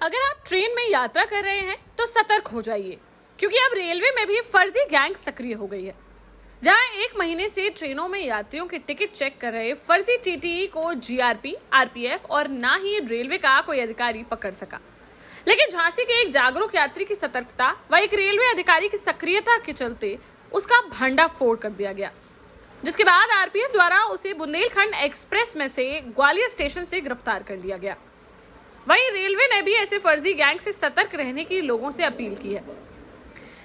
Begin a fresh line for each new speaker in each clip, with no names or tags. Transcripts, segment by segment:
अगर आप ट्रेन में यात्रा कर रहे हैं तो सतर्क हो जाइए, क्योंकि अब रेलवे में भी फर्जी गैंग सक्रिय हो गई है। जहां एक महीने से ट्रेनों में यात्रियों के टिकट चेक कर रहे फर्जी टीटीई को जीआरपी, आरपीएफ और ना ही रेलवे का कोई अधिकारी पकड़ सका, लेकिन झांसी के एक जागरूक यात्री की सतर्कता व एक रेलवे अधिकारी की सक्रियता के चलते उसका भंडाफोड़ कर दिया गया, जिसके बाद आरपीएफ द्वारा उसे बुंदेलखंड एक्सप्रेस में से ग्वालियर स्टेशन से गिरफ्तार कर लिया गया। वहीं रेलवे ने भी ऐसे फर्जी गैंग से सतर्क रहने की लोगों से अपील की है।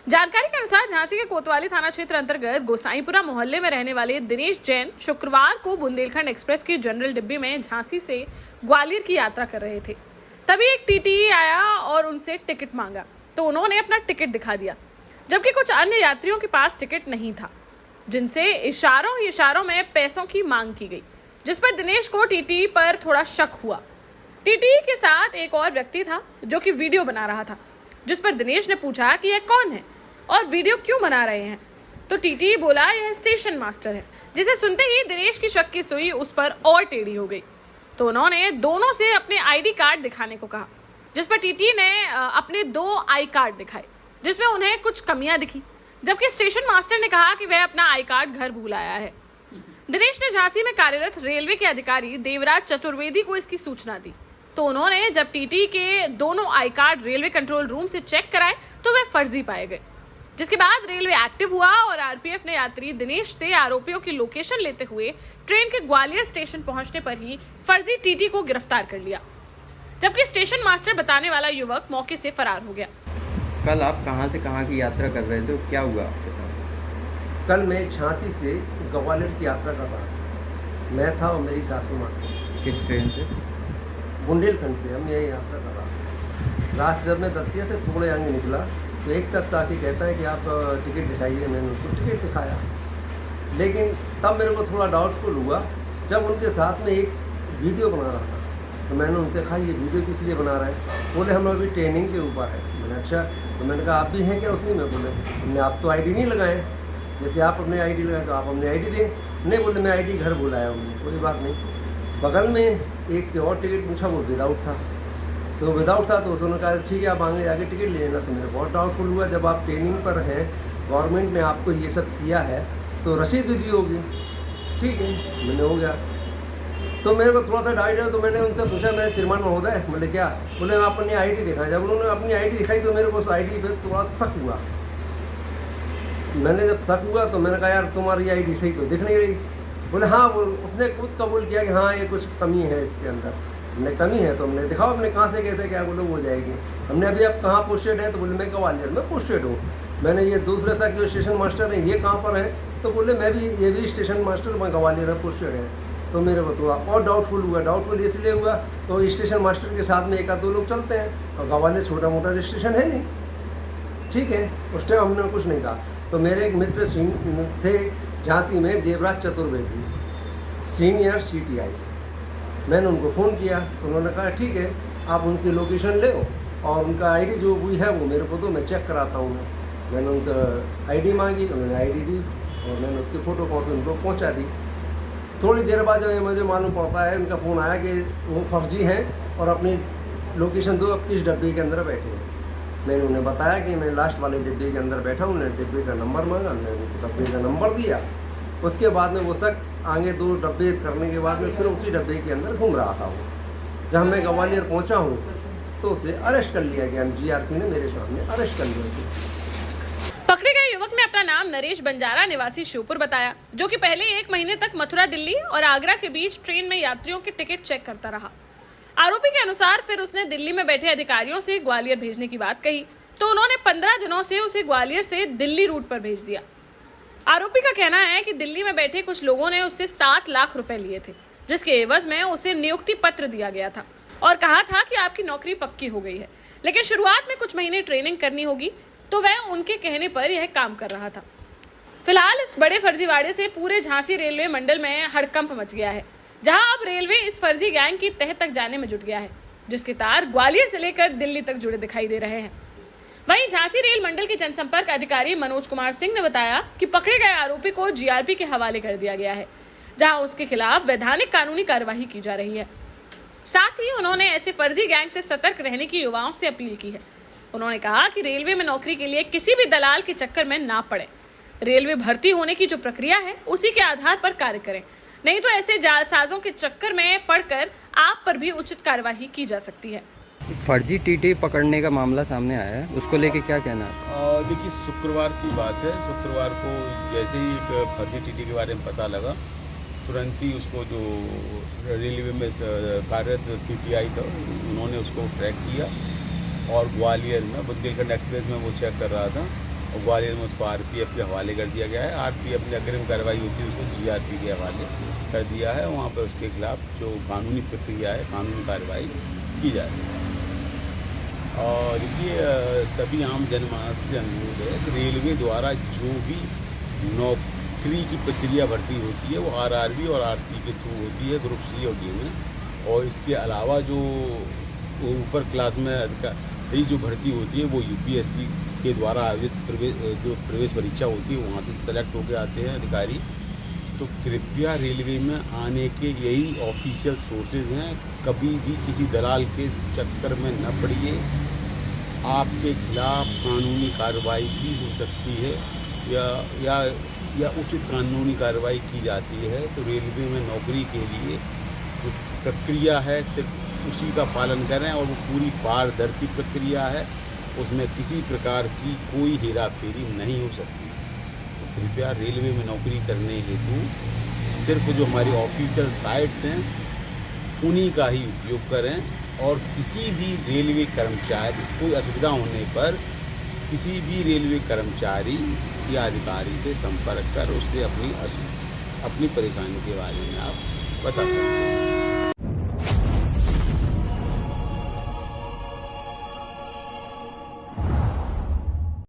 जानकारी के अनुसार झांसी के कोतवाली थाना क्षेत्र अंतर्गत गोसाईपुरा मोहल्ले में रहने वाले दिनेश जैन शुक्रवार को बुंदेलखंड एक्सप्रेस की जनरल डिब्बी में झांसी से ग्वालियर की यात्रा कर रहे थे। तभी एक टीटीई आया और उनसे टिकट मांगा, तो उन्होंने अपना टिकट दिखा दिया, जबकि कुछ अन्य यात्रियों के पास टिकट नहीं था, जिनसे इशारों में पैसों की मांग की गई, जिस पर दिनेश को टीटीई पर थोड़ा शक हुआ। टीटीई के साथ एक और व्यक्ति था जो कि वीडियो बना रहा था, जिस पर दिनेश ने पूछा कि यह कौन है और वीडियो क्यों बना रहे हैं, तो टीटीई बोला यह स्टेशन मास्टर है, जिसे सुनते ही दिनेश की शक की सुई उस पर और टेढ़ी हो गई। तो उन्होंने दोनों से अपने आईडी कार्ड दिखाने को कहा, जिस पर टीटीई ने अपने 2 आई कार्ड दिखाए, जिसमें उन्हें कुछ कमियां दिखी, जबकि स्टेशन मास्टर ने कहा कि वह अपना आई कार्ड घर भूल आया है। दिनेश ने झांसी में कार्यरत रेलवे के अधिकारी देवराज चतुर्वेदी को इसकी सूचना दी, तो उन्होंने जब टीटी के दोनों I card railway control room से चेक कराए तो वे फर्जी पाए गए, जिसके बाद रेलवे एक्टिव हुआ और आरपीएफ ने यात्री दिनेश से आरोपियों की लोकेशन लेते हुए ट्रेन के ग्वालियर स्टेशन पहुंचने पर ही फर्जी टीटी को गिरफ्तार कर लिया, जबकि स्टेशन मास्टर बताने वाला युवक मौके से फरार हो गया।
कल आप कहां से कहां की यात्रा कर रहे थे, क्या हुआ आपके साथ?
कल मैं झांसी से ग्वालियर की यात्रा कर रहा था। मैं था और मेरी सासू माँ थी।
किस ट्रेन से?
बुंदेलखंड से हम यही यात्रा कर रहा था। रात जब मैं दतिया से थोड़े आगे निकला तो एक शख्स आके कहता है कि आप टिकट दिखाइए। मैंने उनको टिकट दिखाया, लेकिन तब मेरे को थोड़ा डाउटफुल हुआ जब उनके साथ में एक वीडियो बना रहा था। तो मैंने उनसे कहा ये वीडियो किस लिए बना रहे हैं? बोले हम अभी ट्रेनिंग के ऊपर है। मैंने अच्छा, तो मैंने कहा आप भी हैं क्या उसी में? बोले हमने आप तो आईडी नहीं लगाए, जैसे आप अपने आईडी लगाए तो आप अपने आईडी दें। नहीं, बोले मैं आईडी घर बुलाया हूँ। कोई बात नहीं। बगल में एक से और टिकट पूछा, वो विदाउट था। तो विदाउट था तो उसने कहा ठीक है आप आगे जाके टिकट ले लेना। तो मेरे बहुत डाउटफुल हुआ, जब आप ट्रेनिंग पर हैं, गवर्नमेंट ने आपको ये सब किया है तो रसीद भी दी होगी। ठीक है, मैंने हो गया। तो मेरे को थोड़ा सा डाउट है, तो मैंने उनसे पूछा, मेरे श्रीमान महोदय, बोले क्या? बोले आप अपनी आईडी दिखाएं। जब उन्होंने अपनी आईडी दिखाई तो मेरे को उस आईडी पर थोड़ा शक हुआ। मैंने जब शक हुआ तो मैंने कहा यार तुम्हारी आईडी सही तो दिख नहीं रही। बोले हाँ, उसने खुद कबूल किया कि हाँ ये कुछ कमी है इसके अंदर। हमने कमी है तो हमने दिखाओ, हमने कहाँ से कैसे क्या? बोले वो जाएगी। हमने अभी आप कहाँ पोस्टेड है? तो बोले मैं ग्वालियर में पोस्टेड हूँ। मैंने ये दूसरे सा जो स्टेशन मास्टर है ये कहाँ पर है? तो बोले मैं भी ये भी स्टेशन मास्टर मैं ग्वालियर में पोस्टेड है। तो मेरे को थोड़ा और डाउटफुल हुआ। डाउटफुल इसलिए हुआ तो स्टेशन मास्टर के साथ में 1-2 लोग चलते हैं और ग्वालियर छोटा मोटा स्टेशन है नहीं। ठीक है, उस टाइम हमने कुछ नहीं कहा। तो मेरे एक मित्र थे झांसी में, देवराज चतुर्वेदी, सीनियर सीटीआई। मैंने उनको फ़ोन किया, उन्होंने कहा ठीक है आप उनकी लोकेशन ले और उनका आईडी जो भी है वो मेरे को दो, मैं चेक कराता हूँ। मैंने उनसे आईडी मांगी, उन्होंने आईडी दी और मैंने उसकी फ़ोटो कॉपी उनको पहुँचा दी। थोड़ी देर बाद जब मुझे मालूम पड़ता है, उनका फ़ोन आया कि वो फर्जी हैं और अपनी लोकेशन दो, अब किस डब्बे के अंदर बैठे हैं। मैंने उन्हें बताया कि मैं लास्ट वाले डिब्बे के अंदर बैठा हूँ। उन्हें डिब्बे का नंबर मांगा, मैंने उनको डब्बे का नंबर दिया। उसके बाद में वो शख्स आगे 2 डब्बे करने के बाद में फिर उसी डब्बे के अंदर घूम रहा था। वो जब मैं ग्वालियर पहुँचा हूँ तो उसे अरेस्ट कर लिया गया। जीआरपी ने मेरे सामने अरेस्ट कर लिया उसे।
पकड़े गए युवक ने अपना नाम नरेश बंजारा निवासी शिवपुर बताया, जो कि पहले 1 महीने तक मथुरा, दिल्ली और आगरा के बीच ट्रेन में यात्रियों के टिकट चेक करता रहा। आरोपी के अनुसार फिर उसने दिल्ली में बैठे अधिकारियों से ग्वालियर भेजने की बात कही, तो उन्होंने 15 दिनों से उसे ग्वालियर से दिल्ली रूट पर भेज दिया। आरोपी का कहना है कि दिल्ली में बैठे कुछ लोगों ने उससे 7 लाख रुपए लिए थे, जिसके एवज में उसे नियुक्ति पत्र दिया गया था और कहा था कि आपकी नौकरी पक्की हो गई है, लेकिन शुरुआत में कुछ महीने ट्रेनिंग करनी होगी। तो वह उनके कहने पर यह काम कर रहा था। फिलहाल इस बड़े फर्जीवाड़े से पूरे झांसी रेलवे मंडल में हड़कंप मच गया है, जहां अब रेलवे इस फर्जी गैंग की तह तक जाने में जुट गया है, जिसके तार ग्वालियर से लेकर दिल्ली तक जुड़े दिखाई दे रहे हैं। वहीं झांसी रेल मंडल के जनसंपर्क अधिकारी मनोज कुमार सिंह ने बताया कि पकड़े गए आरोपी को जीआरपी के हवाले कर दिया गया है, जहां उसके खिलाफ वैधानिक कानूनी कार्यवाही की जा रही है। साथ ही उन्होंने ऐसे फर्जी गैंग से सतर्क रहने की युवाओं से अपील की है। उन्होंने कहा कि रेलवे में नौकरी के लिए किसी भी दलाल के चक्कर में ना पड़े। रेलवे भर्ती होने की जो प्रक्रिया है उसी के आधार पर कार्य करें, नहीं तो ऐसे जालसाजों के चक्कर में पड़कर आप पर भी उचित कार्यवाही की जा सकती है।
फर्जी टीटी पकड़ने का मामला सामने आया है, उसको लेके क्या कहना है?
देखिए, शुक्रवार की बात है। शुक्रवार को जैसे ही एक फर्जी टीटी के बारे में पता लगा, तुरंत ही उसको जो रेलवे में कार्यरत CTI था उन्होंने उसको ट्रैक किया और ग्वालियर में बुंदेलखंड एक्सप्रेस में वो चेक कर रहा था और ग्वालियर में उसको RPF के हवाले कर दिया गया है। RPF ने अग्रिम कार्रवाई होती है उसको GRP के हवाले कर दिया है। वहाँ पर उसके खिलाफ जो कानूनी प्रक्रिया है, कानूनी कार्रवाई की जा रही है। और ये सभी आम जनमानस से अनुरोध है कि रेलवे द्वारा जो भी नौकरी की प्रक्रिया भर्ती होती है वो RRB और RC के थ्रू होती है, ग्रुप C और D में। और इसके अलावा जो ऊपर क्लास में अधिकारी जो भर्ती होती है वो UPSC के द्वारा आयोजित जो प्रवेश परीक्षा होती है वहाँ से सेलेक्ट होकर आते हैं अधिकारी। तो कृपया रेलवे में आने के यही ऑफिशियल सोर्सेज हैं, कभी भी किसी दलाल के चक्कर में न पड़िए। आपके खिलाफ कानूनी कार्रवाई भी हो सकती है या उचित कानूनी कार्रवाई की जाती है। तो रेलवे में नौकरी के लिए जो प्रक्रिया है सिर्फ उसी का पालन करें और वो पूरी पारदर्शी प्रक्रिया है, उसमें किसी प्रकार की कोई हेरा फेरी नहीं हो सकती। तो कृपया रेलवे में नौकरी करने हेतु सिर्फ जो हमारी ऑफिशियल साइट्स हैं उन्हीं का ही उपयोग करें और किसी भी रेलवे कर्मचारी कोई असुविधा होने पर किसी भी रेलवे कर्मचारी या अधिकारी से संपर्क कर उससे अपनी परेशानी के बारे में आप बता सकते हैं।